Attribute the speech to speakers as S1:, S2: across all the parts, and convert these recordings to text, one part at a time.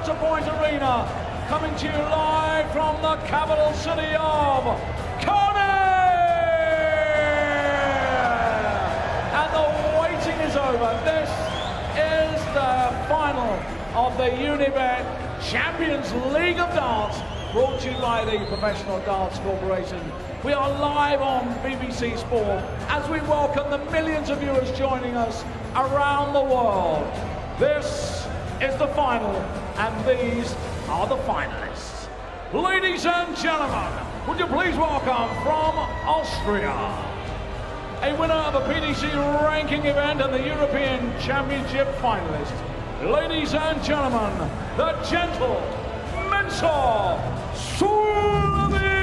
S1: Point Arena, coming to you live from the capital city of Cardiff. And the waiting is over. This is the final of the Unibet Champions League of Darts, brought to you by the Professional Darts Corporation. We are live on BBC Sport as we welcome the millions of viewers joining us around the world. This is the final, and these are the finalists. Ladies and gentlemen, would you please welcome from Austria, a winner of a PDC ranking event and the European Championship finalist. Ladies and gentlemen, the gentle Mensur Suljovic.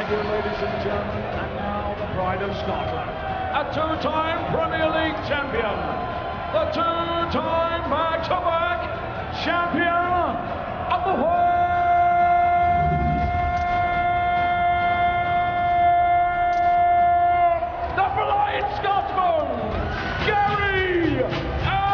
S1: Ladies and gentlemen, and now the pride of Scotland, a two-time Premier League champion, the two-time back-to-back champion of the world, the Flying Scotsman, Gary Anderson!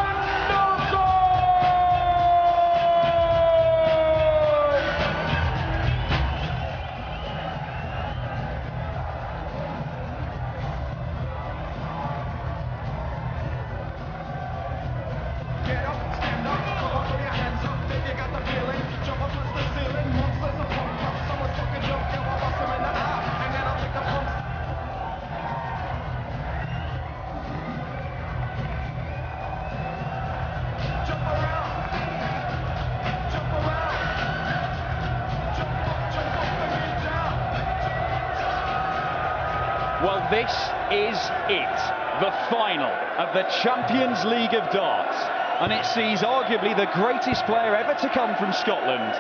S2: Well, this is it, the final of the Champions League of Darts, and it sees arguably the greatest player ever to come from Scotland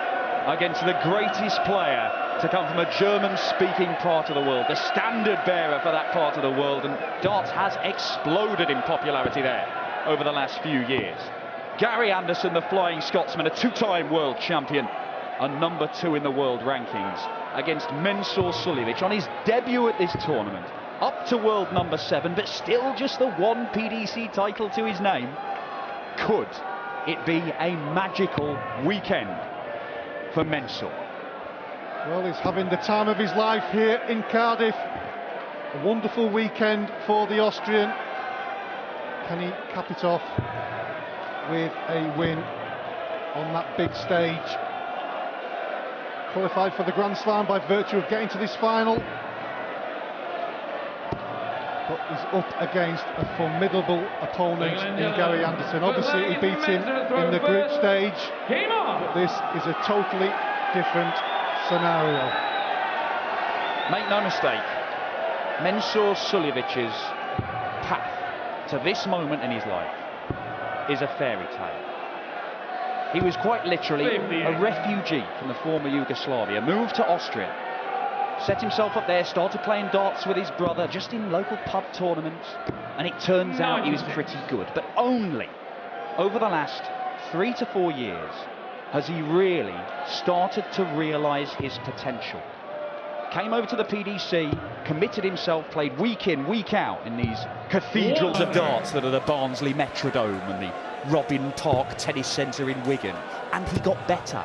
S2: against the greatest player to come from a German-speaking part of the world, the standard bearer for that part of the world, and darts has exploded in popularity there over the last few years. Gary Anderson, the Flying Scotsman, a two-time world champion, and number 2 in the world rankings, against Mensur Suljovic on his debut at this tournament, up to world number 7, but still just the one PDC title to his name. Could it be a magical weekend for Mensur?
S3: Well, he's having the time of his life here in Cardiff. A wonderful weekend for the Austrian. Can he cap it off with a win on that big stage? Qualified for the Grand Slam by virtue of getting to this final, but he's up against a formidable opponent in Gary Anderson. Obviously he beat him in the group stage, but this is a totally different scenario.
S2: Make no mistake, Mensur Suljovic's path to this moment in his life is a fairy tale. He was quite literally a refugee from the former Yugoslavia, moved to Austria, set himself up there, started playing darts with his brother just in local pub tournaments, and it turns out he was pretty good. But only over the last 3 to 4 years has he really started to realise his potential. came over to the PDC, committed himself, played week in, week out in these cathedrals of darts that are the Barnsley Metrodome and the Robin Park Tennis Centre in Wigan, and he got better.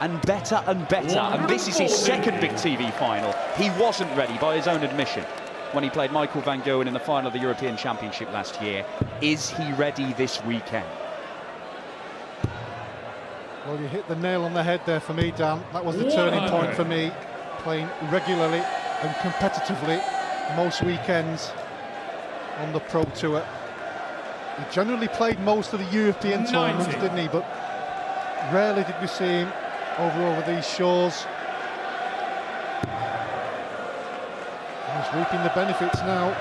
S2: And better and better, and this is his second big TV final. He wasn't ready, by his own admission, when he played Michael van Gerwen in the final of the European Championship last year. Is he ready this weekend?
S3: Well, you hit the nail on the head there for me, Dan. That was the turning point for me, playing regularly and competitively most weekends on the Pro Tour. He generally played most of the European tournaments, didn't he? But rarely did we see him over these shores. And he's reaping the benefits now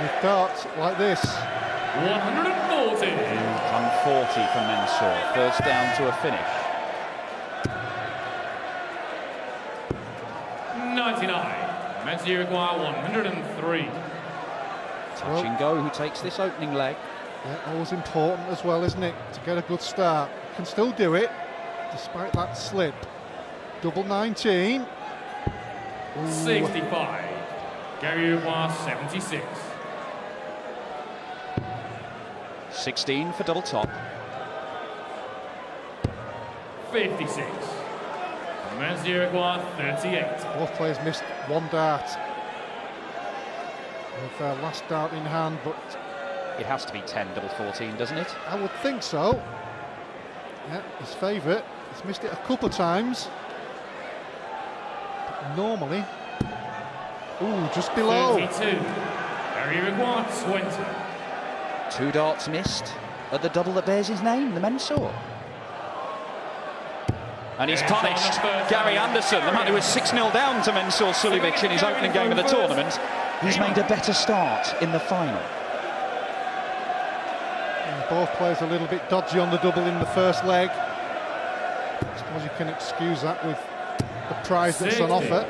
S3: with darts like this.
S2: 140. 140 for Mensur. First down to a finish.
S4: 99. Mensur require 103.
S2: Touch and go, who takes this opening leg.
S3: Yeah, always important as well, isn't it, to get a good start. Can still do it, despite that slip. Double 19. Ooh.
S4: 65. Gary require 76.
S2: 16 for double top.
S4: 56. Mensur require 38.
S3: Both players missed one dart with their last dart in hand, but
S2: it has to be 10 double 14, doesn't it?
S3: I would think so. Yeah, his favourite. He's missed it a couple of times. But normally, ooh, just below.
S4: 32. Gary require 20.
S2: 2 darts missed at the double that bears his name, the Mensur. And he's punished. Gary Anderson, the man who was 6-0 down to Mensur Suljovic in his opening game of the tournament, he's made a better start in the final.
S3: And both players a little bit dodgy on the double in the first leg. I suppose you can excuse that with the prize that's on offer.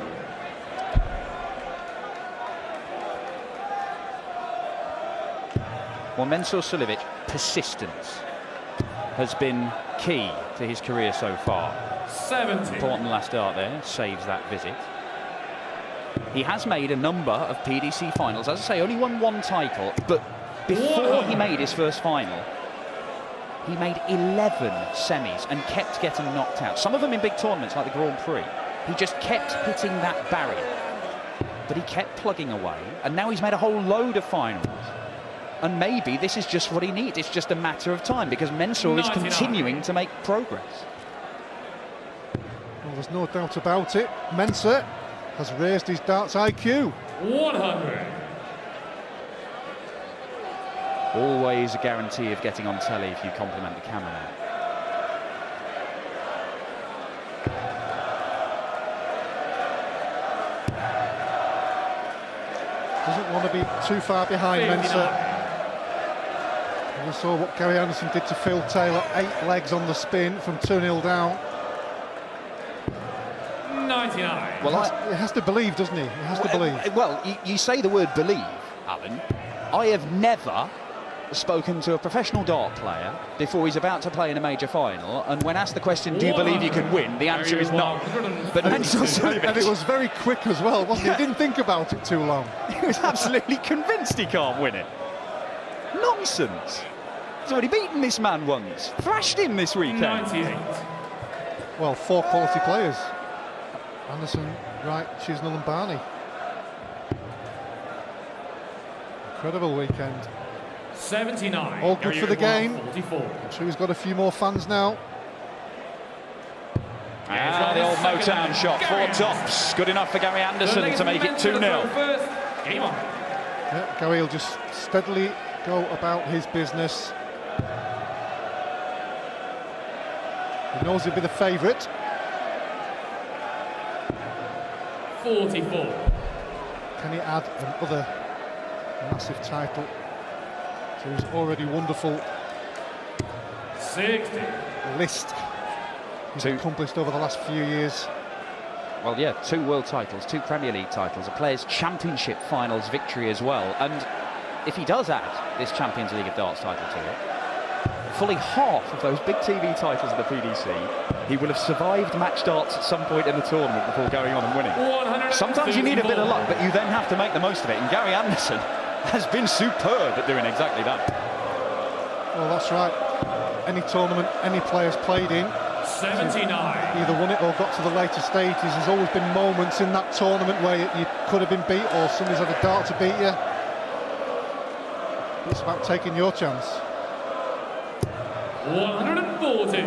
S2: Well, Mensur Suljovic, persistence has been key to his career so far.
S4: 70.
S2: Important last dart there, saves that visit. He has made a number of PDC finals. As I say, only won 1 title, but before he made his first final, he made 11 semis and kept getting knocked out. Some of them in big tournaments like the Grand Prix. He just kept hitting that barrier, but he kept plugging away, and now he's made a whole load of finals. And maybe this is just what he needs. It's just a matter of time, because Mensur is continuing to make progress.
S3: Well, there's no doubt about it. Mensur has raised his darts IQ.
S4: 100.
S2: Always a guarantee of getting on telly if you compliment the cameraman.
S3: Doesn't want to be too far behind Mensur. We saw what Gary Anderson did to Phil Taylor, 8 legs on the spin from 2-0 down.
S4: 99.
S2: Well,
S3: he has to believe, doesn't he? He has to believe.
S2: Well, you say the word believe, Alan. I have never spoken to a professional dart player before he's about to play in a major final, and when asked the question, do you believe you can win, the answer is no. But Mensur Suljovic,
S3: and it was very quick as well, wasn't it? He didn't think about it too long.
S2: He was absolutely convinced he can't win it. Nonsense. He's already beaten this man once, thrashed him this weekend.
S4: 98.
S3: Well, 4 quality players. Anderson, Wright, Chisnell and Barney. Incredible weekend.
S4: 79.
S3: All good for the game.
S4: 44.
S3: I'm sure he's got a few more fans now.
S2: The old Motown shot, 4 tops. Good enough for Gary Anderson to make it 2-0.
S4: Game on.
S3: Yeah, Gary will just steadily go about his business. He knows he'll be the favourite.
S4: 44.
S3: Can he add another massive title to his already wonderful
S4: 60.
S3: list he's accomplished over the last few years?
S2: Well, yeah, 2 world titles, 2 Premier League titles, a Players' Championship finals victory as well. And if he does add this Champions League of Darts title to it, fully half of those big TV titles of the PDC, he will have survived match darts at some point in the tournament before going on and winning. Sometimes you need a bit of luck, but you then have to make the most of it, and Gary Anderson has been superb at doing exactly that.
S3: Well, that's right. Any tournament any player's played in,
S4: 79.
S3: either won it or got to the later stages. There's always been moments in that tournament where you could have been beat, or somebody's had a dart to beat you. It's about taking your chance.
S4: 140.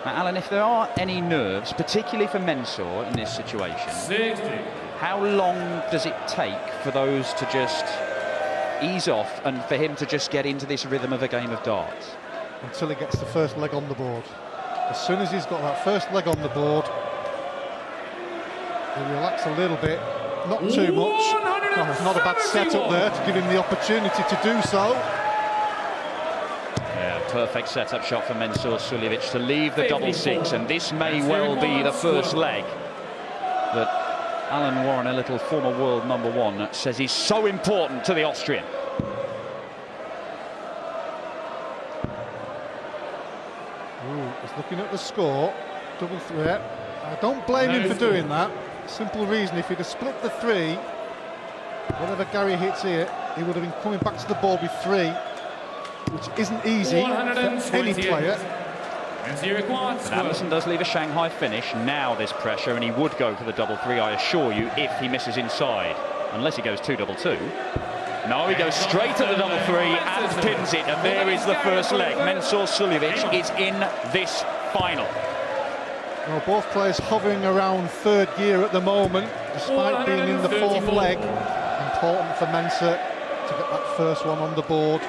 S2: Now, Alan, if there are any nerves, particularly for Mensur in this situation,
S4: 60.
S2: how long does it take for those to just ease off and for him to just get into this rhythm of a game of darts?
S3: Until he gets the first leg on the board. As soon as he's got that first leg on the board, he'll relax a little bit, not too much. Oh, it's not a bad setup there to give him the opportunity to do so.
S2: Yeah, perfect setup shot for Mensur Suljovic to leave the double six, and this may well be the first leg that Alan Warren, a little former world #1, says is so important to the Austrian.
S3: Ooh, he's looking at the score, double threat. I don't blame him for doing that. Simple reason, if he'd have split the three, whatever Gary hits here, he would have been coming back to the board with three, which isn't easy for any player.
S2: But Anderson does leave a Shanghai finish. Now this pressure, and he would go for the double three, I assure you, if he misses inside. Unless he goes 2-2-2. No, he goes straight at the double three and pins it, and there is the first leg. Mensur Suljovic is in this final.
S3: Well, both players hovering around third gear at the moment, despite being in the fourth leg. Important for Mensur to get that first one on the board.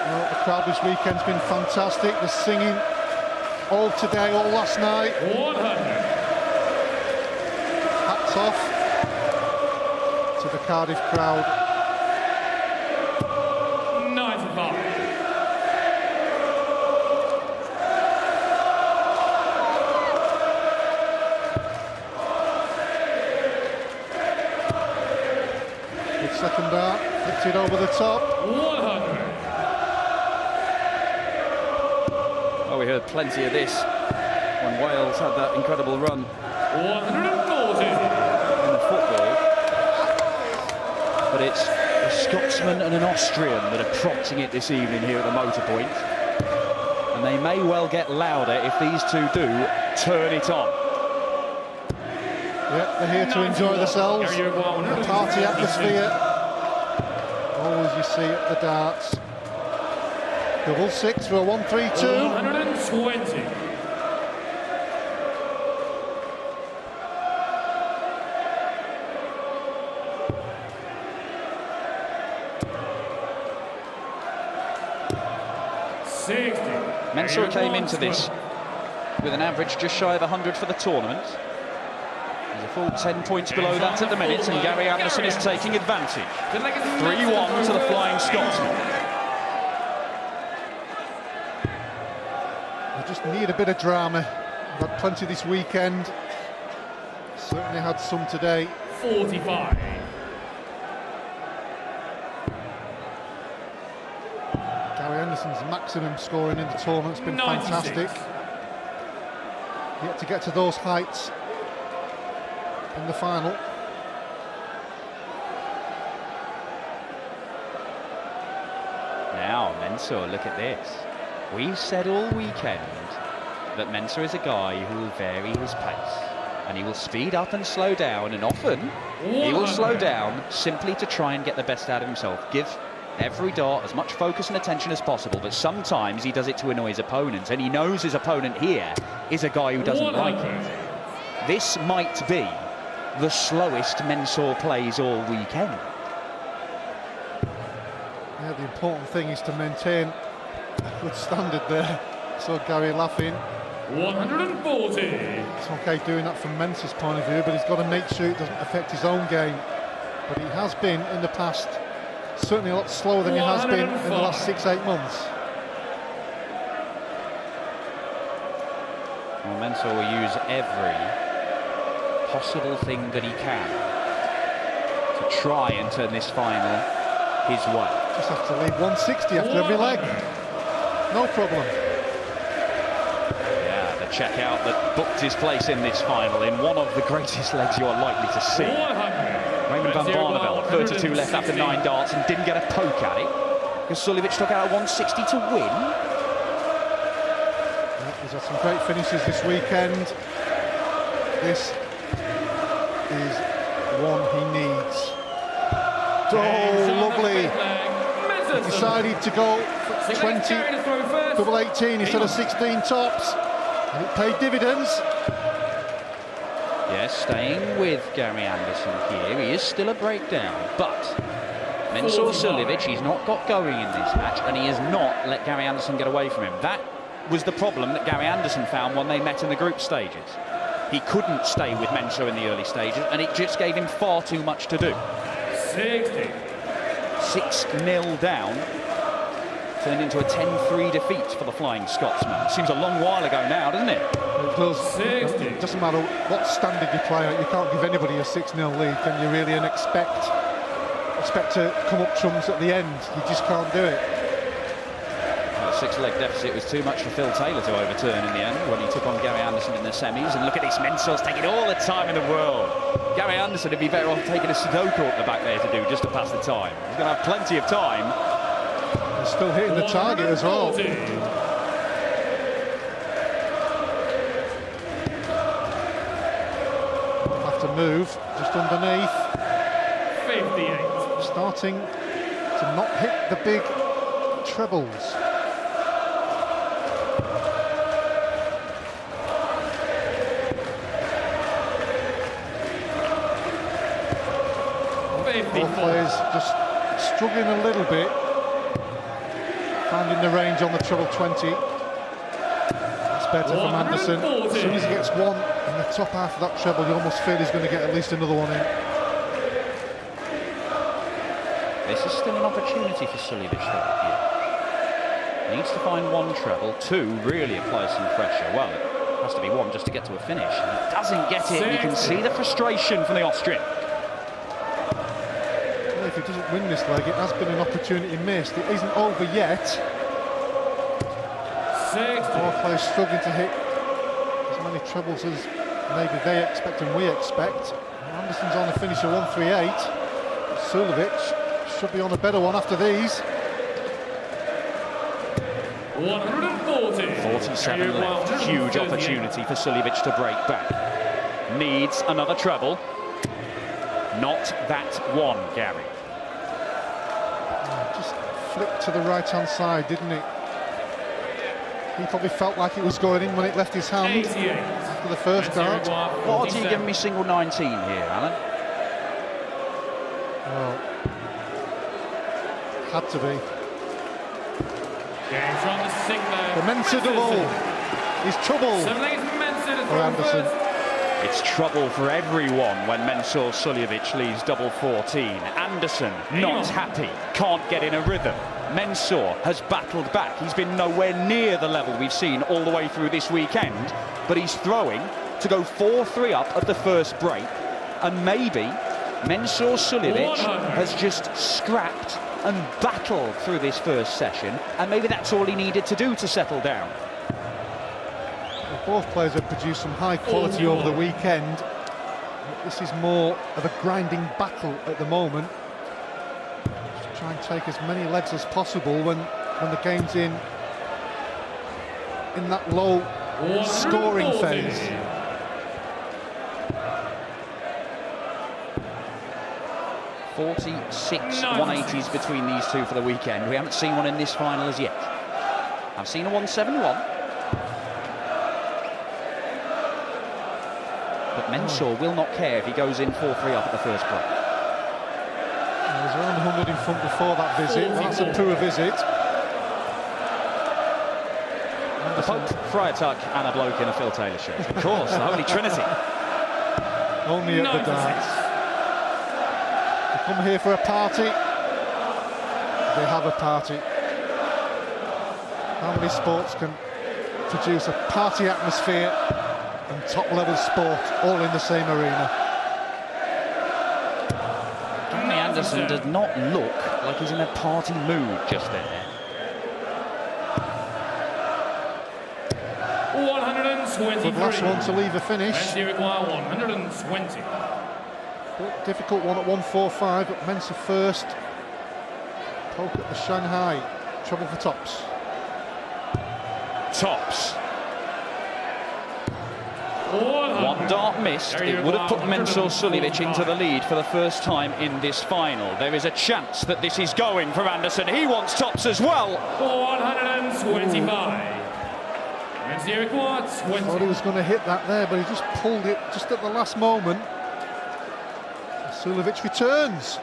S3: Well, the crowd this weekend's been fantastic. The singing all today, all last night.
S4: 100.
S3: Hats off to the Cardiff crowd.
S4: 95.
S3: Good second dart, flipped it over the top.
S4: 100.
S2: Oh, we heard plenty of this when Wales had that incredible run
S4: 140.
S2: in the football. But it's a Scotsman and an Austrian that are prompting it this evening here at the Motor Point. And they may well get louder if these two do turn it on.
S3: Yeah, they're here to enjoy themselves. The party atmosphere. Always you see at the darts. Double six for a 1-3-2.
S4: 120.
S2: Mensur came into this with an average just shy of 100 for the tournament. He's a full 10 points below that at the minute, and Gary Anderson is taking advantage. 3-1 to the Flying Scotsman.
S3: They just need a bit of drama. They've had plenty this weekend. Certainly had some today.
S4: 45.
S3: Gary Anderson's maximum scoring in the tournament's been
S4: 96.
S3: fantastic. Yet to get to those heights in the final.
S2: Now, Mensur, look at this. We've said all weekend that Mensur is a guy who will vary his pace. And he will speed up and slow down, and often he will slow down simply to try and get the best out of himself. Give every dart as much focus and attention as possible, but sometimes he does it to annoy his opponent, and he knows his opponent here is a guy who doesn't like it. This might be the slowest Mensur plays all weekend.
S3: Yeah, the important thing is to maintain a good standard there. So Gary laughing.
S4: 140.
S3: It's okay doing that from Mensur's point of view, but he's got to make sure it doesn't affect his own game. But he has been in the past certainly a lot slower than he has been in the last 6-8 months.
S2: Well, Mensur will use every possible thing that he can to try and turn this final his way.
S3: Just have to leave 160 after every leg. No problem.
S2: Yeah, the checkout that booked his place in this final in one of the greatest legs you are likely to see. Raymond van Barneveld, 32 left after 9 darts and didn't get a poke at it, because Suljovic took out a 160 to win.
S3: Yeah, he's had some great finishes this weekend. This is one he needs. Oh, lovely. He decided to go for 20, double 18 instead of 16 tops, and it paid dividends.
S2: Yes, staying with Gary Anderson here. He is still a breakdown, but Mensur Suljovic, he's not got going in this match, and he has not let Gary Anderson get away from him. That was the problem that Gary Anderson found when they met in the group stages. He couldn't stay with Mensur in the early stages, and it just gave him far too much to do.
S4: 60.
S2: 6-0 down, turned into a 10-3 defeat for the Flying Scotsman. Seems a long while ago now, doesn't it?
S3: It does.
S4: 60.
S3: It doesn't matter what standard you play at, you can't give anybody a 6-0 lead, can you really, and expect to come up trumps at the end. You just can't do it.
S2: Well, the 6-leg deficit was too much for Phil Taylor to overturn in the end when he took on Gary Anderson in the semis. And look at this, Mensur's taking all the time in the world. Gary Anderson would be better off taking a Sudoku up the back there to do just to pass the time. He's going to have plenty of time.
S3: He's still hitting the target as well. Have to move just underneath.
S4: 58.
S3: Starting to not hit the big trebles. Both players just struggling a little bit, finding the range on the treble 20. It's better from Anderson. As soon as he gets one in the top half of that treble, you almost feel he's going to get at least another one in.
S2: This is still an opportunity for Suljovic though here. Needs to find one treble, 2 really apply some pressure. Well, it has to be 1 just to get to a finish. And he doesn't get it. You can see the frustration from the Austrian.
S3: If he doesn't win this leg, it has been an opportunity missed. It isn't over yet.
S4: 60.
S3: Both players struggling to hit as many trebles as maybe they expect and we expect. Anderson's on the finish of 138. Suljovic should be on a better one after these.
S4: 140.
S2: 47 left. Huge opportunity for Suljovic to break back. Needs another treble. Not that one, Gary.
S3: Just flipped to the right-hand side, didn't it? He probably felt like it was going in when it left his hand
S4: 88.
S3: after the first dart.
S2: What odds are you giving me single 19 here, Alan?
S3: Well, had to be.
S4: Yeah, he's trying to sink there.
S3: The Mensur double is trouble
S4: 7 legs Mensur to
S3: for
S4: throw
S3: Anderson.
S4: first.
S2: It's trouble for everyone when Mensur Suljovic leaves double 14. Anderson not happy, can't get in a rhythm. Mensur has battled back. He's been nowhere near the level we've seen all the way through this weekend, but he's throwing to go 4-3 up at the first break, and maybe Mensur Suljovic has just scrapped and battled through this first session, and maybe that's all he needed to do to settle down.
S3: Both players have produced some high quality over the weekend. This is more of a grinding battle at the moment. Just try and take as many legs as possible when the game's in that low scoring phase.
S2: .46 180s between these two for the weekend. We haven't seen one in this final as yet. I've seen a 171. But Mensur will not care if he goes in 4-3 up at the first break.
S3: He was around 100 in front before that visit. That's a poor visit.
S2: The Pope, Friar Tuck and a bloke in a Phil Taylor shirt. Of course, the Holy Trinity.
S3: Only at the darts. They come here for a party. They have a party. How many sports can produce a party atmosphere and top-level sport all in the same arena?
S2: Anderson does not look like he's in a party mood just there.
S4: 123.
S3: The last one to leave a finish.
S4: Menzies require 120.
S3: Difficult one at 145, but Mensah first. Poke at the Shanghai. Trouble for Tops.
S2: Tops. One dart missed. It would have put Mensah Suljovic into the lead for the first time in this final. There is a chance that this is going for Anderson. He wants Tops as well.
S4: 125. Menzies requires 20.
S3: Thought he was going to hit that there, but he just pulled it just at the last moment. Suljovic returns.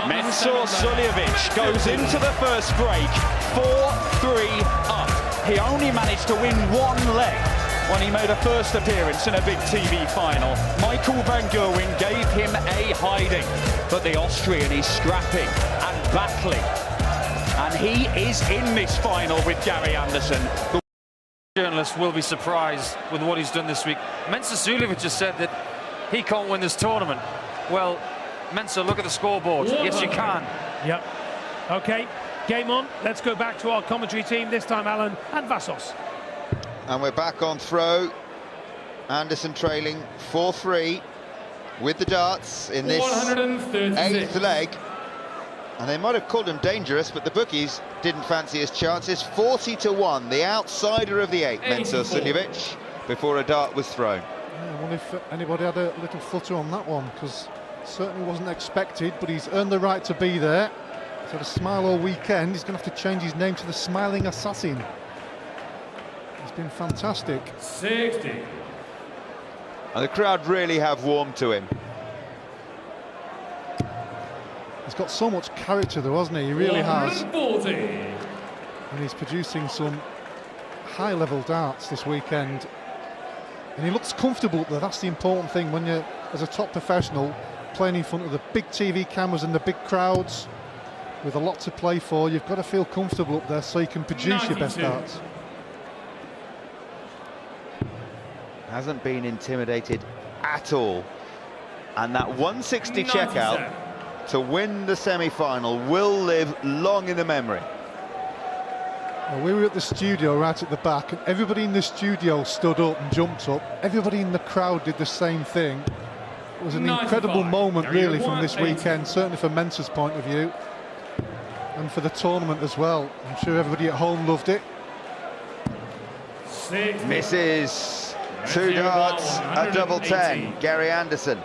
S2: Menzies Suljovic goes into the first break 4-3 up. He only managed to win one leg when he made a first appearance in a big TV final. Michael van Gerwen gave him a hiding, but the Austrian is scrapping and battling, and he is in this final with Gary Anderson.
S5: Journalists will be surprised with what he's done this week. Menzies Suljovic has said that he can't win this tournament. Well, Mensah, look at the scoreboard. Yes, you can.
S6: Yep. Okay, game on. Let's go back to our commentary team, this time Alan and Vassos.
S7: And we're back on throw. Anderson trailing 4-3 with the darts in this 8th leg. And they might have called him dangerous, but the bookies didn't fancy his chances. 40-1, the outsider of the 8, Menzies Suljovic, before a dart was thrown.
S3: Yeah, I wonder if anybody had a little flutter on that one, because it certainly wasn't expected, but he's earned the right to be there. He's had a smile all weekend. He's going to have to change his name to the Smiling Assassin. He's been fantastic.
S4: 60.
S7: And the crowd really have warmed to him.
S3: He's got so much character though, hasn't he? He really has.
S4: 140.
S3: And he's producing some high-level darts this weekend. And he looks comfortable up there. That's the important thing when you're, as a top professional, playing in front of the big TV cameras and the big crowds with a lot to play for. You've got to feel comfortable up there so you can produce your best darts.
S7: Hasn't been intimidated at all. And that 160 checkout to win the semi-final will live long in the memory.
S3: Well, we were at the studio right at the back, and everybody in the studio stood up and jumped up. Everybody in the crowd did the same thing. It was an incredible moment, really, from this weekend, certainly from Mensah's point of view, and for the tournament as well. I'm sure everybody at home loved it.
S7: Misses. 2 darts, a double 10. Gary Anderson.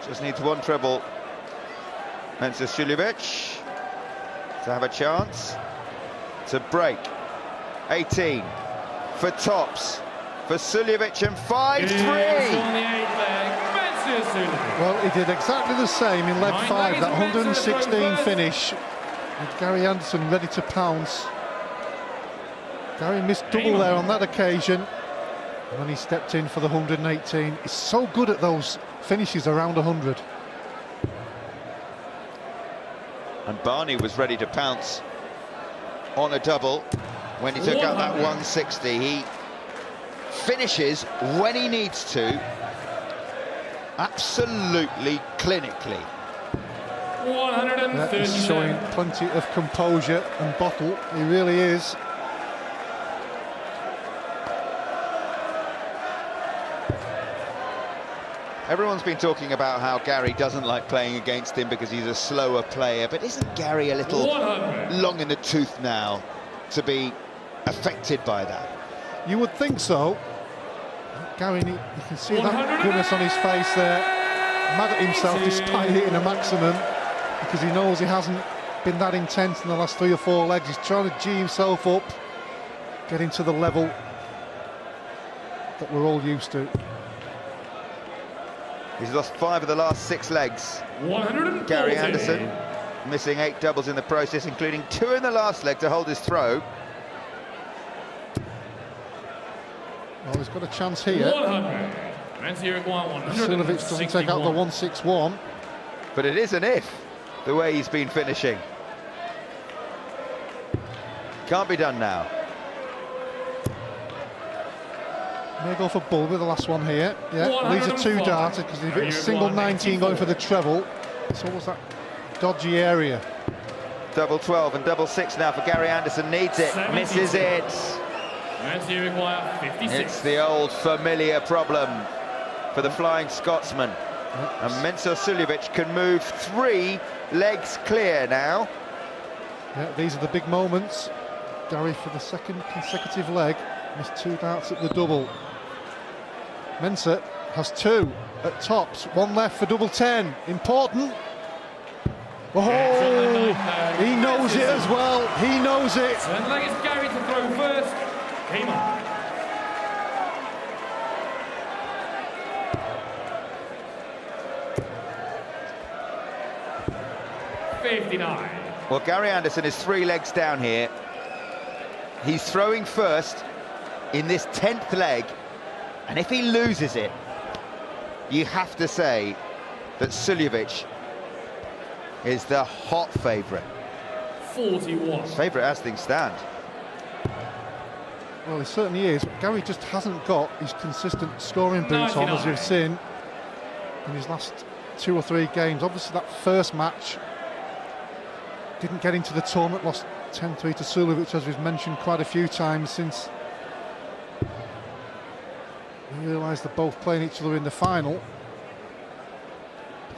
S7: Just needs one treble. Menzies Suljovic to have a chance to break. 18 for Tops for Suljovic, and 5-3.
S3: Well, he did exactly the same in leg 5, that 116 finish, with Gary Anderson ready to pounce. Gary missed double there on that occasion, and then he stepped in for the 118. He's so good at those finishes around 100.
S7: And Barney was ready to pounce on a double when he took out that 160. He finishes when he needs to, absolutely clinically.
S4: 130.
S3: He's showing plenty of composure and bottle. He really is.
S7: Everyone's been talking about how Gary doesn't like playing against him because he's a slower player, but isn't Gary a little long in the tooth now to be affected by that?
S3: You would think so. Gary, you can see that goodness on his face there, mad at himself despite hitting a maximum, because he knows he hasn't been that intense in the last 3 or 4 legs. He's trying to G himself up, get into the level that we're all used to.
S7: He's lost 5 of the last 6 legs.
S4: 140.
S7: Gary Anderson missing 8 doubles in the process, including 2 in the last leg to hold his throw.
S3: Well, he's got a chance here.
S4: 100.
S3: Suljovic doesn't take out the 161.
S7: But it is an if, the way he's been finishing. Can't be done now.
S3: May go for Bulber, the last one here. Yeah, these are two darters because they've hit a single 19 going for the treble. So what's that dodgy area?
S7: Double 12 and double 6 now for Gary Anderson. Needs it,
S4: 72.
S7: misses it.
S4: Mensah require 56.
S7: It's the old familiar problem for the Flying Scotsman. And Mensah Suljovic can move 3 legs clear now.
S3: Yeah, these are the big moments. Gary for the second consecutive leg missed 2 darts at the double. Mensah has 2 at tops, 1 left for double 10. Important. Oh, he knows it as well. He knows it.
S4: And leg is Gary to throw first. Game on. 59.
S7: Well, Gary Anderson is 3 legs down here. He's throwing first in this 10th leg, and if he loses it, you have to say that Suljovic is the hot favourite.
S4: 41.
S7: Favourite as things stand.
S3: Well, he certainly is. Gary just hasn't got his consistent scoring boots on, as we've seen in his last 2 or 3 games. Obviously, that first match didn't get into the tournament, lost 10-3 to Suljovic, as we've mentioned quite a few times since we realised they're both playing each other in the final.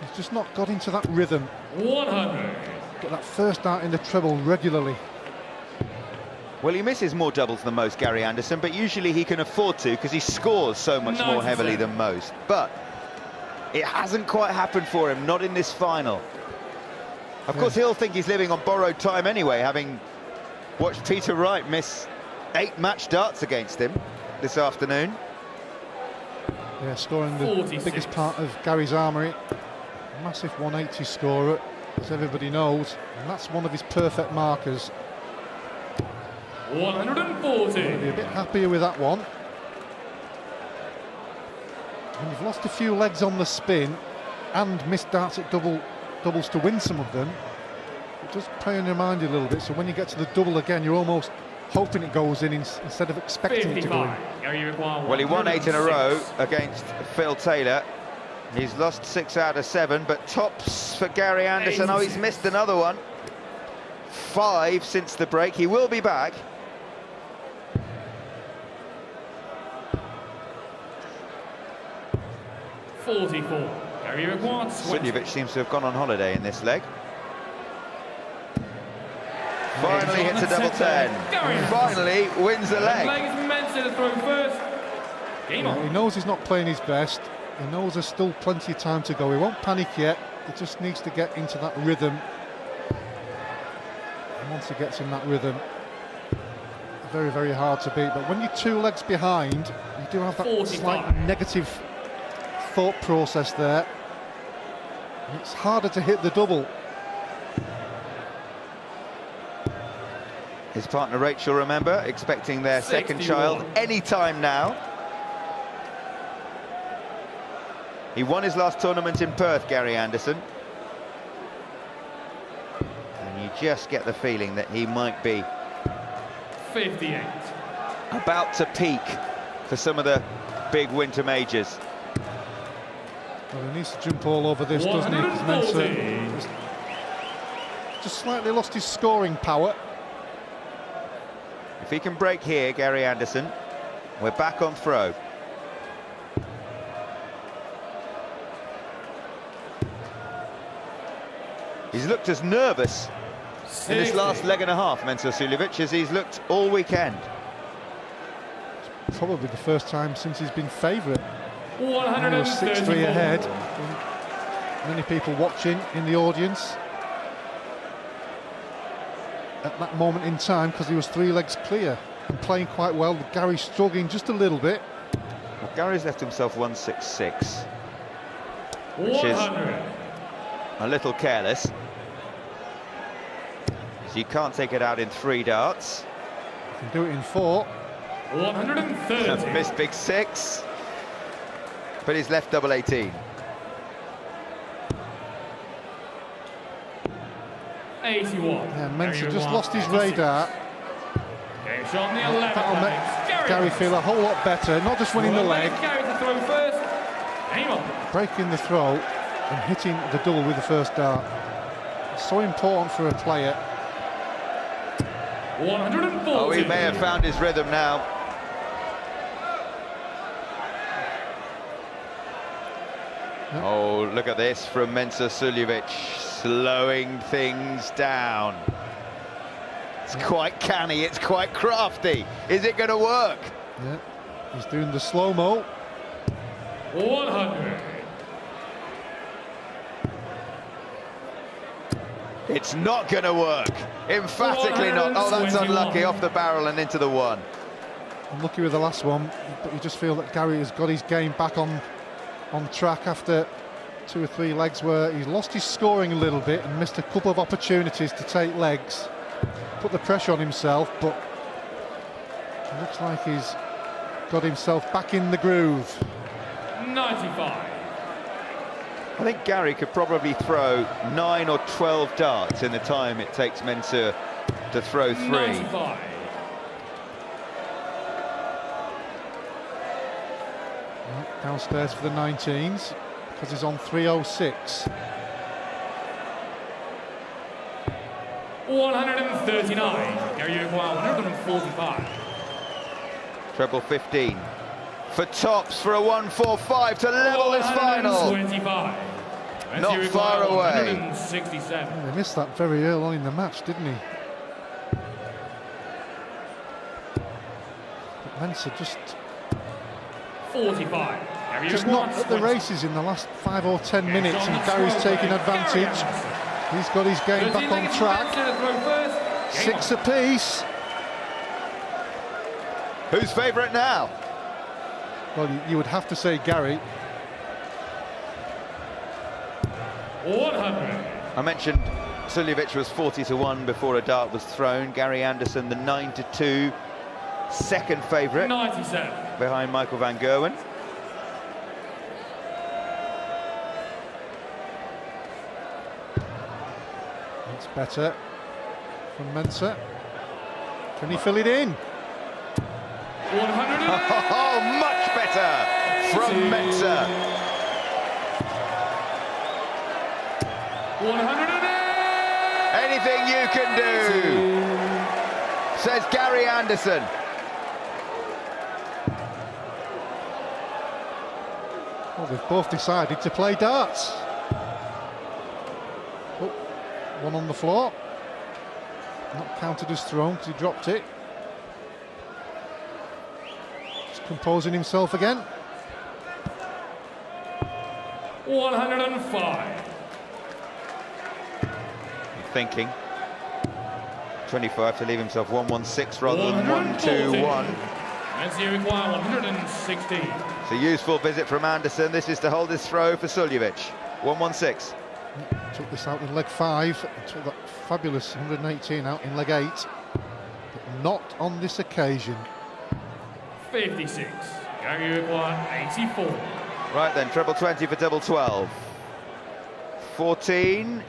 S3: He's just not got into that rhythm.
S4: 100.
S3: Get that first dart in the treble regularly.
S7: Well, he misses more doubles than most, Gary Anderson, but usually he can afford to because he scores so much more heavily than most. But it hasn't quite happened for him, not in this final. Of course, he'll think he's living on borrowed time anyway, having watched Peter Wright miss 8 match darts against him this afternoon.
S3: Yeah, scoring the
S4: 46.
S3: biggest part of Gary's armoury. Massive 180 scorer, as everybody knows, and that's one of his perfect markers.
S4: 140.
S3: I'll be a bit happier with that one. When you've lost a few legs on the spin and missed darts at doubles to win some of them, it does play on your mind a little bit. So when you get to the double again, you're almost hoping it goes in instead of expecting it to go in.
S7: Well, he won 8 in a row against Phil Taylor. He's lost 6 out of 7, but tops for Gary Anderson. Oh, he's missed another one. 5 since the break. He will be back.
S4: Gary requires 20.
S7: Suljovic seems to have gone on holiday in this leg. Finally hits a double 10. Finally wins the leg.
S4: Leg is Mensah to throw first. Game on.
S3: He knows he's not playing his best. He knows there's still plenty of time to go. He won't panic yet. He just needs to get into that rhythm. And once he gets in that rhythm, very, very hard to beat. But when you're 2 legs behind, you do have that
S4: 45.
S3: slight negative thought process there. And it's harder to hit the double.
S7: His partner Rachel, remember, expecting their
S4: 61.
S7: second child any time now. He won his last tournament in Perth, Gary Anderson. And you just get the feeling that he might be
S4: 58.
S7: about to peak for some of the big winter majors.
S3: Well, he needs to jump all over this, doesn't he?
S4: 140.
S3: Mensah just slightly lost his scoring power.
S7: If he can break here, Gary Anderson, we're back on throw. He's looked as nervous in this last leg and a half, Mensah Suljovic, as he's looked all weekend.
S3: Probably the first time since he's been favourite.
S4: 134.
S3: 6-3 ahead. Many people watching in the audience at that moment in time because he was 3 legs clear and playing quite well. Gary struggling just a little bit.
S7: Well, Gary's left himself 166, which is a little careless. So you can't take it out in 3 darts.
S3: You can do it in 4.
S4: 130.
S7: Missed big 6, but he's left double 18.
S4: 81.
S3: Yeah, Mensah just lost his radar.
S4: Game shot on the 11th.
S3: That'll
S4: Gary
S3: Gary feel a whole lot better, not just winning the leg,
S4: Gary to throw first. Game on.
S3: breaking the throw and hitting the double with the first dart. So important for a player.
S4: 140.
S7: Oh, he may have found his rhythm now.
S3: Yep.
S7: Oh, look at this from Mensah Suljovic, slowing things down. It's quite canny, it's quite crafty. Is it going to work?
S3: Yeah, he's doing the slow-mo.
S4: 100.
S7: It's not going to work. Emphatically not. Oh, that's
S4: 121.
S7: unlucky, off the barrel and into the one.
S3: Unlucky with the last one, but you just feel that Gary has got his game back on track after 2 or 3 legs where he's lost his scoring a little bit and missed a couple of opportunities to take legs, put the pressure on himself, but it looks like he's got himself back in the groove.
S4: 95.
S7: I think Gary could probably throw 9 or 12 darts in the time it takes Mensah to throw 3.
S4: 95.
S3: Downstairs for the 19s because he's on 306.
S4: 139. Gary Uruguay, 145.
S7: Treble 15. For tops for a 145 to level this final.
S4: 125.
S7: Not far away.
S4: 167.
S3: He missed that very early on in the match, didn't he? But Mensah just
S4: 45. Gary
S3: not
S4: Uruguay,
S3: at the
S4: 20.
S3: races in the last 5 or 10 minutes, and Gary's taking advantage. He's got his game back on track. 6 apiece.
S7: Who's favourite now?
S3: Well, you would have to say Gary.
S4: 100.
S7: I mentioned Suljovic was 40-1 before a dart was thrown. Gary Anderson, the 9-2 second favourite,
S4: 97.
S7: behind Michael van Gerwen.
S3: It's better from Mensah. Can he fill it in?
S4: 100.
S7: Oh, much better from Mensah.
S4: 100.
S7: Anything you can do, says Gary Anderson.
S3: Well, they've both decided to play darts. Oh, one on the floor. Not counted as thrown because he dropped it. Just composing himself again.
S4: 105.
S7: Thinking 25 to leave himself 116 rather than
S4: 140.
S7: 121.
S4: Mensah Uruguay, 116.
S7: It's a useful visit from Anderson. This is to hold his throw for Suljovic. 116.
S3: Took this out in leg 5. Took that fabulous 118 out in leg 8. But not on this occasion.
S4: 56. Gary Uruguay, 84.
S7: Right then, treble 20 for double 12. 14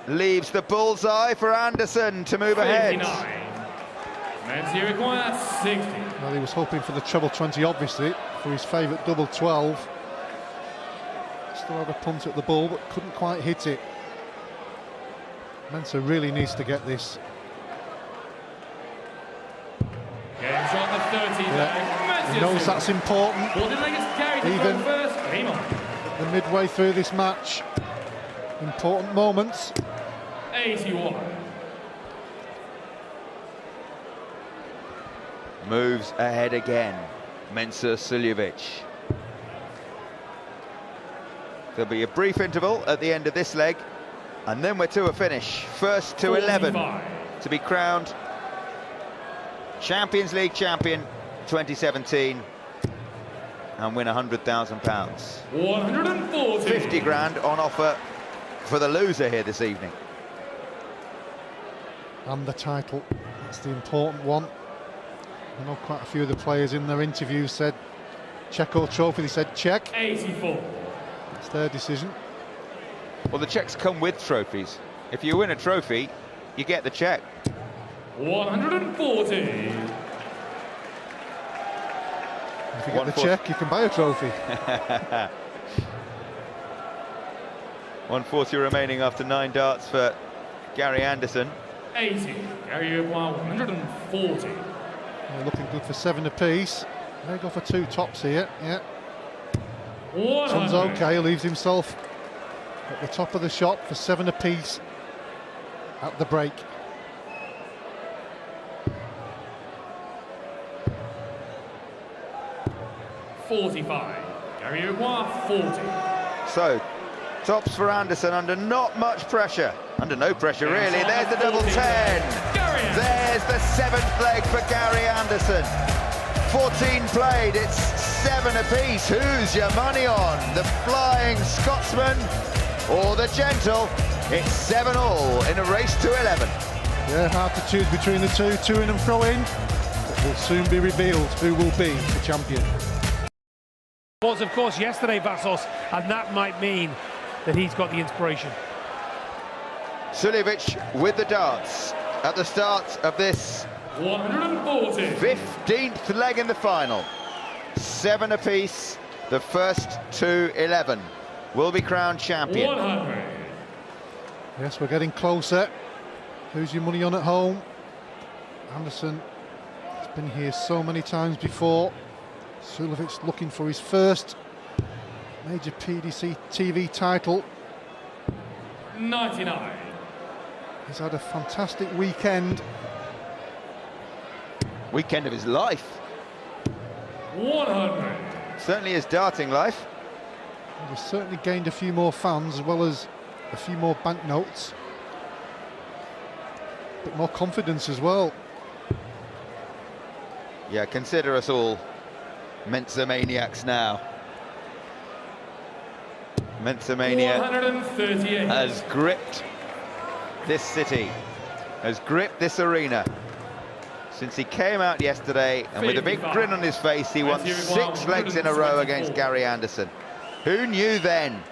S7: leaves the bullseye for Anderson to move
S4: 59.
S7: ahead.
S4: Mensah Uruguay, 60.
S3: Well, he was hoping for the treble 20, obviously, for his favourite double 12. Still had a punt at the ball, but couldn't quite hit it. Mensah really needs to get this.
S4: Game shot the 30.
S3: He knows that's important. Even the midway through this match. Important moments.
S4: 81.
S7: Moves ahead again. Mensah Suljovic. There'll be a brief interval at the end of this leg, and then we're to a finish. First to 11 to be crowned Champions League champion 2017 and win £100,000.
S4: 140.
S7: 50 grand on offer for the loser here this evening.
S3: And the title, that's the important one. I know quite a few of the players in their interviews said Checo trophy, they said check.
S4: 84.
S3: It's their decision.
S7: Well, the checks come with trophies. If you win a trophy, you get the check.
S4: 140.
S3: If you get the check, you can buy a trophy.
S7: 140 remaining after 9 darts for Gary Anderson.
S4: 80. Gary Uruguay 140.
S3: Yeah, looking good for 7 apiece. They go for 2 tops here. Yeah.
S4: 100.
S3: Son's okay, leaves himself at the top of the shop for 7 apiece at the break.
S4: $45. Gary Uruguay 40.
S7: So, tops for Anderson under not much pressure. Under no pressure, really. There's the double 10. There's the 7th leg for Gary Anderson. 14 played, it's 7 apiece. Who's your money on? The Flying Scotsman or the Gentle? It's 7-all in a race to 11.
S3: Yeah, hard to choose between the two. 2 in and throw in. It will soon be revealed who will be the champion.
S6: Was, of course, yesterday, Vassos, and that might mean that he's got the inspiration.
S7: Suljovic with the darts at the start of this
S4: 140.
S7: 15th leg in the final. 7 apiece, the first to 11 will be crowned champion.
S4: 100.
S3: Yes, we're getting closer. Who's your money on at home? Anderson has been here so many times before. Suljovic looking for his first major PDC TV title.
S4: 99.
S7: He's had a fantastic weekend. Weekend of his life.
S4: 100.
S7: Certainly his darting life.
S3: And he's certainly gained a few more fans as well as a few more banknotes. A bit more confidence as well.
S7: Yeah, consider us all Mensa maniacs now. Mensa mania
S4: 138.
S7: has gripped this city, has gripped this arena. Since he came out yesterday, and with a big grin on his face, he won 6 legs in a row against Gary Anderson. Who knew then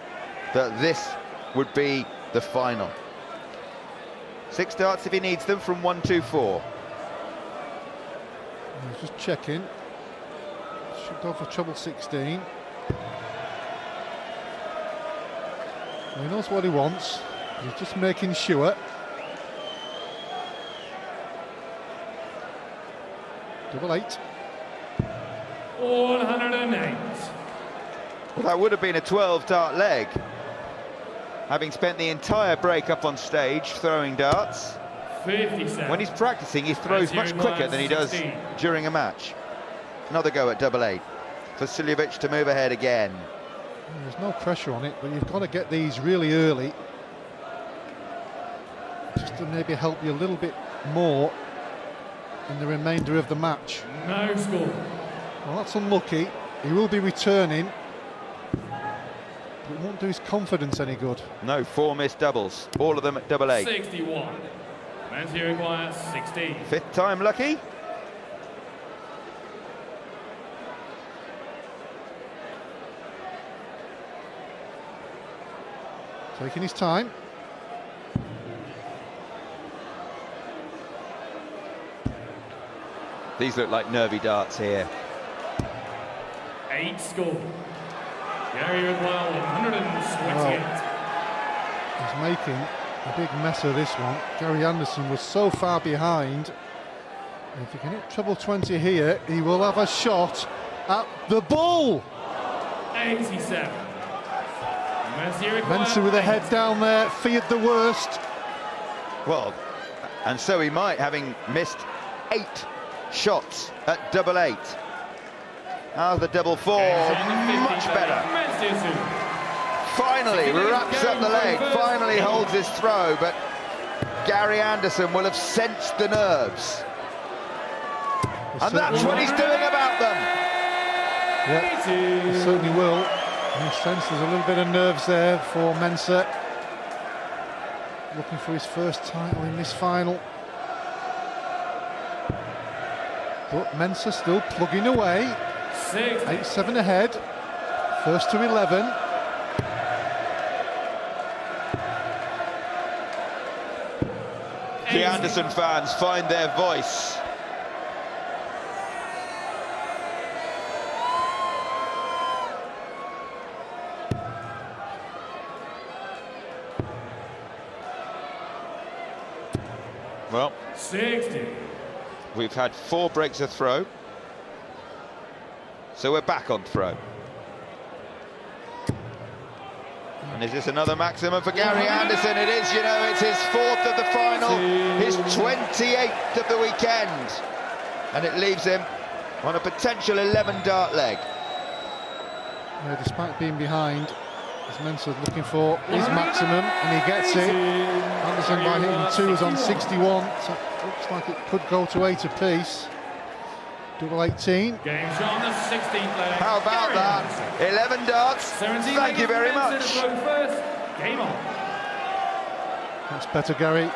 S7: that this would be the final? 6 darts if he needs them from 1-2-4.
S3: He's just checking. Should go for treble 16. He knows what he wants. He's just making sure. Double 8.
S4: 108.
S7: Well, that would have been a 12-dart leg, having spent the entire break up on stage throwing darts.
S4: 57.
S7: When he's practicing, he throws much quicker than he does during a match. Another go at double 8 for Suljovic to move ahead again.
S3: There's no pressure on it, but you've got to get these really early, just to maybe help you a little bit more in the remainder of the match.
S4: No score.
S3: Well, that's unlucky. He will be returning, but it won't do his confidence any good.
S7: No, 4 missed doubles, all of them at double 8.
S4: 61. Men's requires 16.
S7: 5th time lucky.
S3: Taking his time.
S7: These look like nervy darts here.
S4: 8 score. Gary Uruguay 128.
S3: He's making a big mess of this one. Gary Anderson was so far behind. And if he can hit treble 20 here, he will have a shot at the bull.
S4: 87.
S3: Mensa with a head down there, feared the worst.
S7: Well, and so he might, having missed 8 shots at double 8. How's the double 4? Much better. Finally wraps up the leg, finally holds his throw, but Gary Anderson will have sensed the nerves. And that's what he's doing about them.
S3: Yeah, he certainly will. He senses a little bit of nerves there for Mensa. Looking for his first title in this final. But Mensa still plugging away. 8-7 ahead. First to 11.
S7: The Anderson fans find their voice. Well,
S4: 60.
S7: we've had 4 breaks of throw, so we're back on throw. And is this another maximum for Gary Anderson? It is, you know, it's his 4th of the final, his 28th of the weekend. And it leaves him on a potential 11-dart leg.
S3: Yeah, despite being behind, as Mensah's looking for his maximum, and he gets it. Anderson, by hitting 2, is on 61, so it looks like it could go to 8 apiece. Double 18.
S4: Game's on the 16th leg.
S7: How about that? 11 darts. Thank you very much.
S4: First. Game on.
S3: That's better, Gary.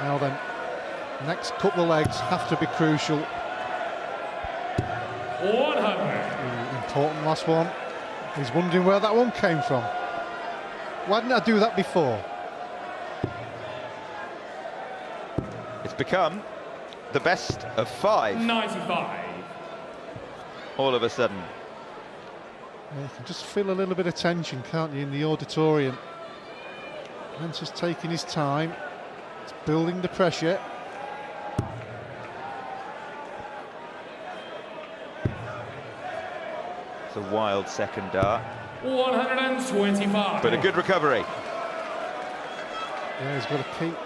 S3: Now then, next couple of legs have to be crucial.
S4: 100.
S3: Important last one. He's wondering where that one came from. Why didn't I do that before?
S7: It's become the best of 5.
S4: 95.
S7: All of a sudden.
S3: Yeah, you can just feel a little bit of tension, can't you, in the auditorium. Mensah's taking his time. It's building the pressure.
S7: It's a wild second dart.
S4: 125.
S7: But a good recovery.
S3: Yeah, he's got to keep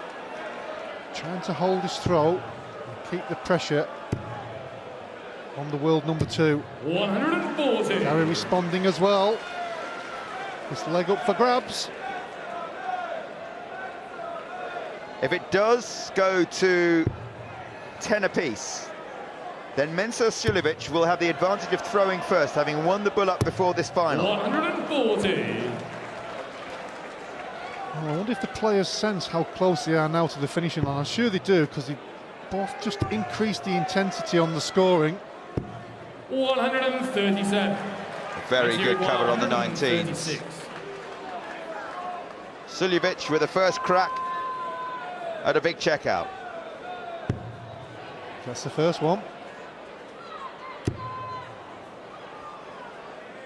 S3: trying to hold his throw and keep the pressure on the world number 2.
S4: 140.
S3: Gary responding as well. This leg up for grabs.
S7: If it does go to 10 apiece, then Mensah Suljovic will have the advantage of throwing first, having won the bull-up before this final.
S4: 140.
S3: Oh, I wonder if the players sense how close they are now to the finishing line. I'm sure they do, because they both just increased the intensity on the scoring.
S4: 137.
S7: Very good cover on the 19s. Suljovic with a first crack at a big checkout.
S3: That's the first one.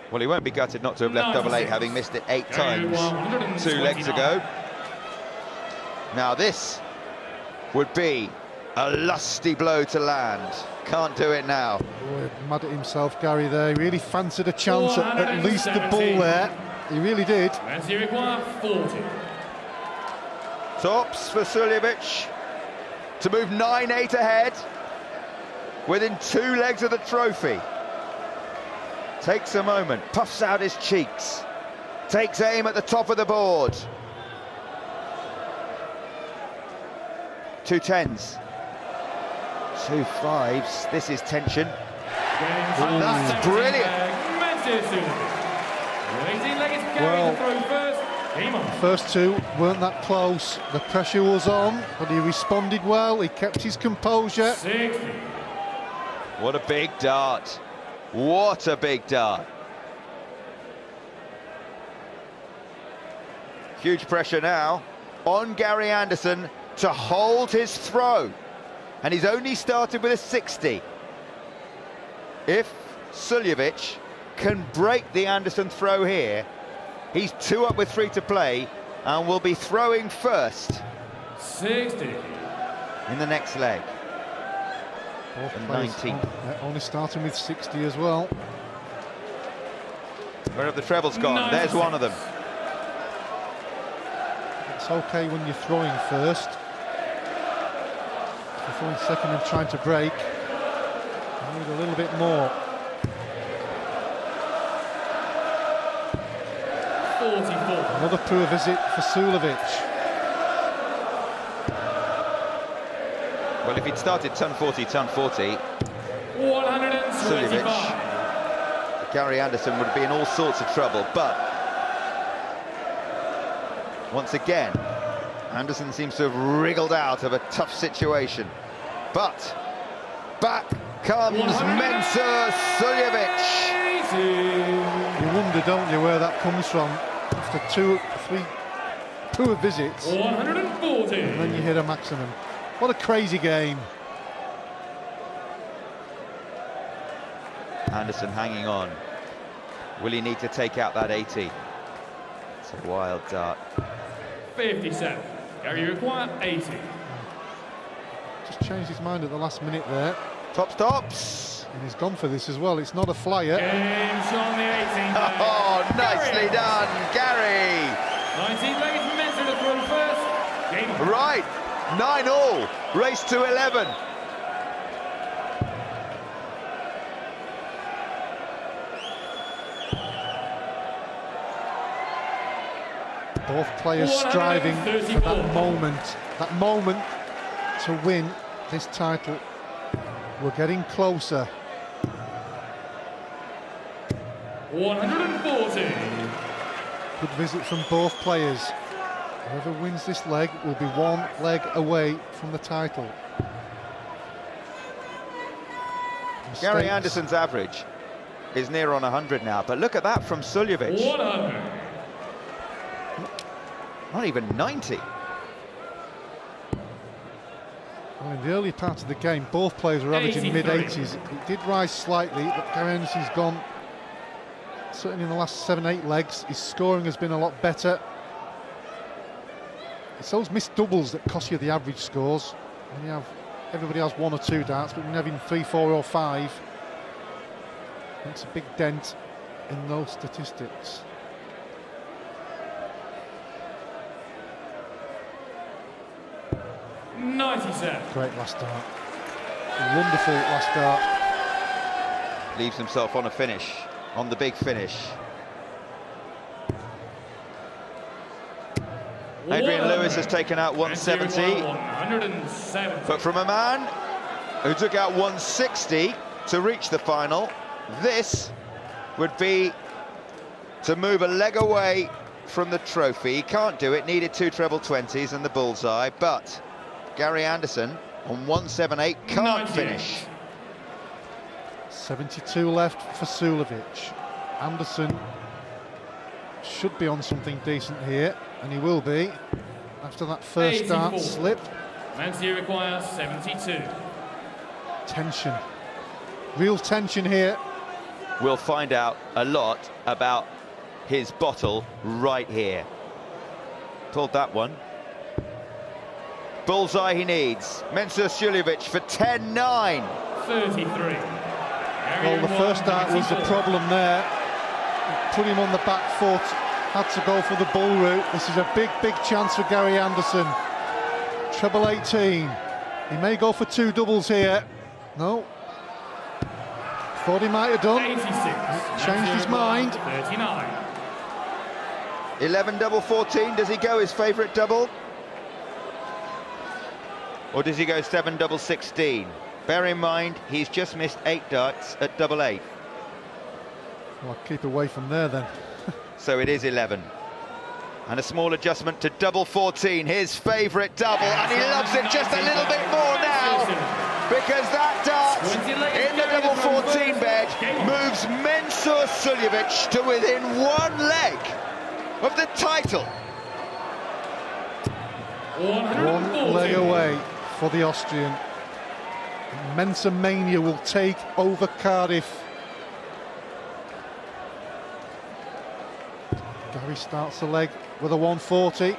S7: Well, he won't be gutted not to have left double 8, having missed it 8 times 2 legs ago. Now this would be a lusty blow to land. Can't do it now.
S3: Oh, mad at himself, Gary, there. He really fancied a chance at least the ball there. He really did.
S4: And you require 40.
S7: Tops for Suljovic to move 9-8 ahead within 2 legs of the trophy. Takes a moment, puffs out his cheeks, takes aim at the top of the board. 2 10s, 2 5s, this is tension. That's brilliant.
S3: Well, the first 2 weren't that close. The pressure was on, but he responded well. He kept his composure.
S4: 60.
S7: What a big dart. What a big dart. Huge pressure now on Gary Anderson to hold his throw. And he's only started with a 60. If Suljovic can break the Anderson throw here, he's 2 up with 3 to play and will be throwing first
S4: 60.
S7: in the next leg.
S3: Both
S7: The
S3: players
S7: 19th.
S3: only starting with 60 as well.
S7: Where have the trebles gone? There's one of them.
S3: It's okay when you're throwing first. If you're throwing second and trying to break, you need a little bit more.
S4: 44.
S3: Another poor visit for Suljovic.
S7: Well, if he'd started ton 40,
S4: 125.
S7: Suljovic, Gary Anderson would be in all sorts of trouble, but once again, Anderson seems to have wriggled out of a tough situation. But back comes Mensah Suljovic.
S3: You wonder, don't you, where that comes from after 2 3 poor visits,
S4: 140.
S3: and then you hit a maximum. What a crazy game.
S7: Anderson hanging on. Will he need to take out that 80? It's a wild dart.
S4: 57. Gary, you require 80.
S3: Just changed his mind at the last minute there.
S7: Top stops.
S3: And he's gone for this as well. It's not a flyer.
S4: Game's on the 18th.
S7: Oh, nicely done, Gary.
S4: 19 legs from Mensa to throw first. Game on.
S7: Right, 9-all, race to 11.
S3: Both players striving for that moment to win this title. We're getting closer.
S4: 140.
S3: Good visit from both players. Whoever wins this leg will be one leg away from the title.
S7: Gary Anderson's average is near on 100 now, but look at that from Suljovic.
S4: 100.
S7: Not even 90.
S3: Well, in the early part of the game, both players were averaging mid-80s. It did rise slightly, but Gary Anderson's gone, certainly in the last 7-8 legs, his scoring has been a lot better. It's those missed doubles that cost you the average scores. When you have, everybody has 1 or 2 darts, but when you're having 3, 4 or 5, makes a big dent in those statistics. Great last dart. Wonderful last dart.
S7: Leaves himself on a finish, on the big finish. Adrian Lewis has taken out 170, but from a man who took out 160 to reach the final, this would be to move a leg away from the trophy. He can't do it, needed 2 treble 20s and the bullseye, but Gary Anderson on 178 can't finish.
S3: 72 left for Suljovic. Anderson should be on something decent here, and he will be after that first
S4: 84.
S3: start slip.
S4: Mensa requires 72.
S3: Tension, real tension here.
S7: We'll find out a lot about his bottle right here. Pulled that one. Bullseye he needs. Mensa Suljovic for 10-9.
S4: 33.
S3: Well, the first start was the problem there. Put him on the back foot. Had to go for the bull route. This is a big, big chance for Gary Anderson. Treble 18. He may go for 2 doubles here. No. Thought he might have done.
S4: 86.
S3: Changed his mind.
S4: 39.
S7: 11 double 14. Does he go his favourite double? Or does he go 7 double 16? Bear in mind, he's just missed 8 darts at double 8.
S3: Well, I'll keep away from there then.
S7: So it is 11. And a small adjustment to double 14, his favourite double, and he loves it just a little bit more now, because that dart in the double 14 bed moves Mensa Suljovic to within 1 leg of the title.
S3: 1 leg away for the Austrian. Mensa Mania will take over Cardiff. Gary starts the leg with a 140.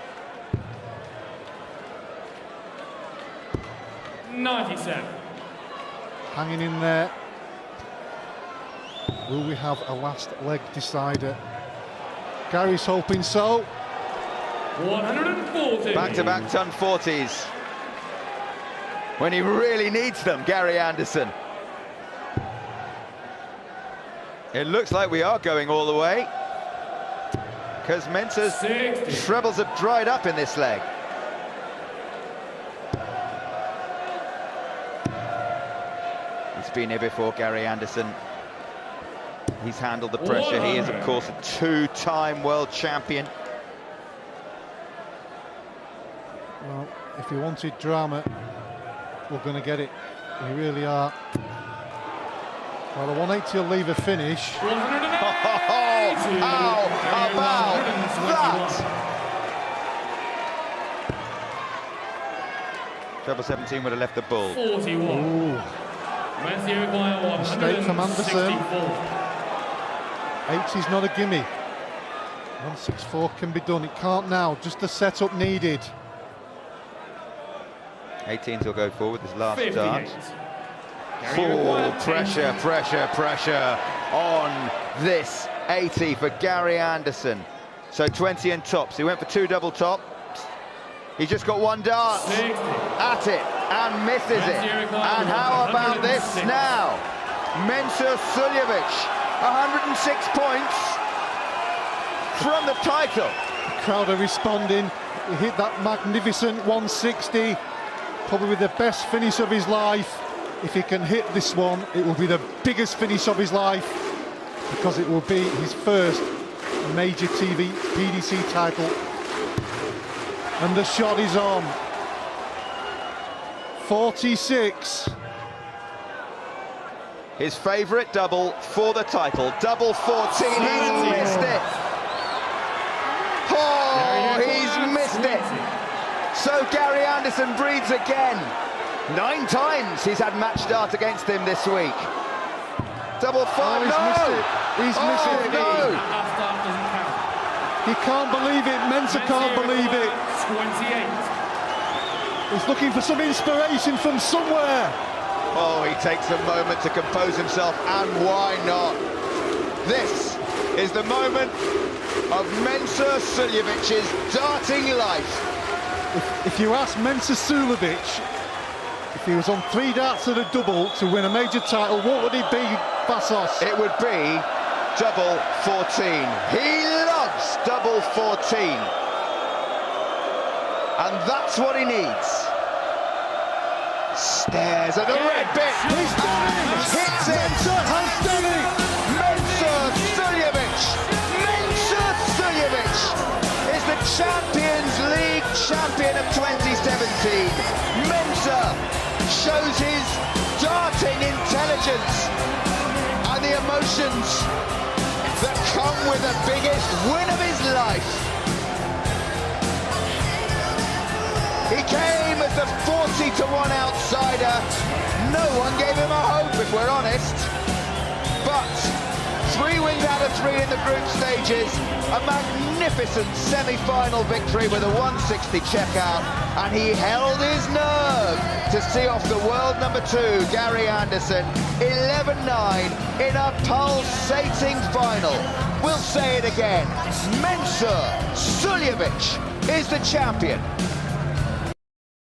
S4: 97.
S3: Hanging in there. Will we have a last leg decider? Gary's hoping so.
S4: 140.
S7: Back-to-back ton 40s. When he really needs them, Gary Anderson. It looks like we are going all the way, because Mensa's
S4: 60.
S7: trebles have dried up in this leg. He's been here before, Gary Anderson. He's handled the pressure. He is, of course, a 2-time world champion.
S3: Well, if you wanted drama, we're going to get it. We really are. Well, the 180 will leave a finish.
S4: 180.
S7: How about that? Treble 17 would have left the bull.
S4: 41.
S3: Ooh.
S4: Mensa require 164.
S3: Mistake from Anderson. 80's not a gimme. 164 can be done. It can't now. Just the setup needed.
S7: 18s will go forward this last
S4: 58.
S7: dart.
S4: Gary required 10.
S7: Pressure on this 80 for Gary Anderson. So 20 and tops. He went for 2 double tops. He's just got 1 dart
S4: 60.
S7: at it and misses it. And how about this now? Mensur Suljovic, 106 points from the title.
S3: The crowd are responding. He hit that magnificent 160, probably with the best finish of his life. If he can hit this one, it will be the biggest finish of his life, because it will be his first major TV PDC title. And the shot is on. 46.
S7: His favourite double for the title, double 14. He's missed it. Oh, he's missed it. So Gary Anderson breathes again. 9 times he's had match dart against him this week. Double 5.
S3: Oh, he's missed it. He's missed it.
S7: No.
S4: Last start doesn't count.
S3: He can't believe it. Mensur can't believe it.
S4: 28.
S3: He's looking for some inspiration from somewhere.
S7: Oh, he takes a moment to compose himself, and why not? This is the moment of Mensur Suljovic's darting life.
S3: If you ask Mensur Suljovic, if he was on 3 darts at a double to win a major title, what would it be, Vassos?
S7: It would be double 14. He loves double 14. And that's what he needs. Stares at the red bit.
S3: He's done it!
S7: Hits it!
S3: Mensur has done it!
S7: Mensur Suljovic! Mensur Suljovic is the Champions League champion of 2017. Mensur shows his darting intelligence and the emotions that come with the biggest win of his life. He came as the 40-1 outsider. No one gave him a hope, if we're honest. But 3 wins out of 3 in the group stages, a magnificent semi-final victory with a 160 checkout, and he held his nerve to see off the world number 2, Gary Anderson, 11-9 in a pulsating final. We'll say it again, Mensur Suljovic is the champion.